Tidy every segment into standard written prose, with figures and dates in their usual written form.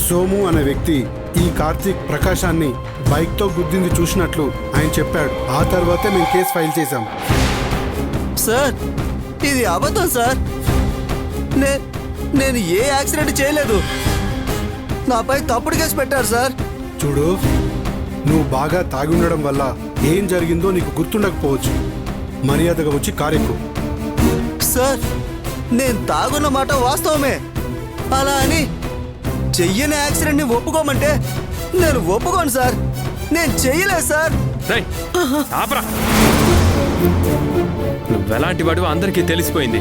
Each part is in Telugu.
సోము అనే వ్యక్తి ఈ కార్తీక్ ప్రకాశాన్ని బైక్తో గుద్దింది చూసినట్లు ఆయన చెప్పాడు. ఆ తర్వాతే మేము కేసు ఫైల్ చేశాం. సార్ ఇది అబద్ధం సార్. నేను ఏ యాక్సిడెంట్ చేయలేదు. నాపై తప్పుడు కేసు పెట్టారు సార్. చూడు, నువ్వు బాగా తాగి ఉండడం వల్ల ఏం జరిగిందో నీకు గుర్తుండకపోవచ్చు. మర్యాదగా వచ్చి కారెక్కు. సార్ నేను తాగున్న మాట వాస్తవమే. అలా అని చెయ్యని యాక్సిడెంట్ ని ఒప్పుకోమంటే నేను ఒప్పుకోను సార్. నేను చెయ్యలేదు సార్. నువ్వెలాంటి వాడు అందరికీ తెలిసిపోయింది.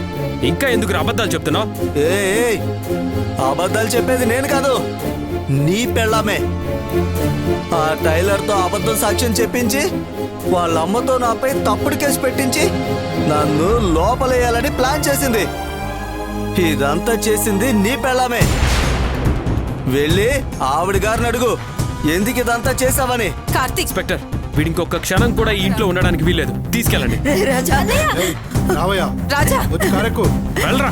ఇంకా ఎందుకు అబద్ధాలు చెప్తున్నావు? ఏయ్, అబద్ధాలు చెప్పేది నేను కాదు, నీ పెళ్ళామే. ఆ టైలర్తో అబద్ధం సాక్ష్యం చెప్పించి వాళ్ళ అమ్మతో నాపై తప్పుడు కేసు పెట్టించి నన్ను లోపలేయాలని ప్లాన్ చేసింది. ఇదంతా చేసింది నీ పెళ్ళామే. వెళ్ళి ఆవిడ గారిని అడుగు ఎందుకు ఇదంతా చేసావని. కార్తీక్, ఇన్స్పెక్టర్, వీడి ఇంకొక క్షణం కూడా ఈ ఇంట్లో ఉండడానికి వీల్లేదు. తీసుకెళ్ళండి. ఏయ్, రావయ్యా, రాజా, వచ్చి కారెక్కు. వెళ్ళరా.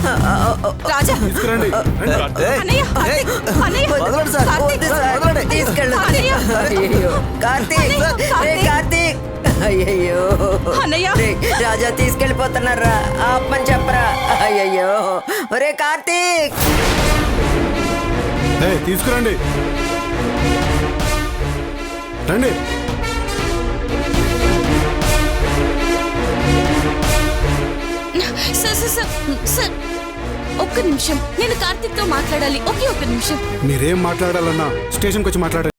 రాజా, తీసుకురండి. రండి. ఏయ్, అన్నయ్య, ఏయ్, అన్నయ్య, వదలండి సార్. కార్తీక్, వదలండి. తీసుకెళ్ళు. అన్నయ్య, అయ్యో కార్తీక్, రే కార్తీక్, అయ్యయ్యో అన్నయ్య. రే, రాజా తీసుకెళ్ళిపోతున్నారా, ఆపమని చెప్పరా. అయ్యయ్యో ఒరే కార్తీక్. ఏయ్, తీసుకురండి. రండి. సార్ సార్ సార్ సార్, ఒక్క నిమిషం, నేను కార్తీక్ తో మాట్లాడాలి. ఒకే ఒక్క నిమిషం. మీరేం మాట్లాడాలన్నా స్టేషన్కి వచ్చి మాట్లాడండి.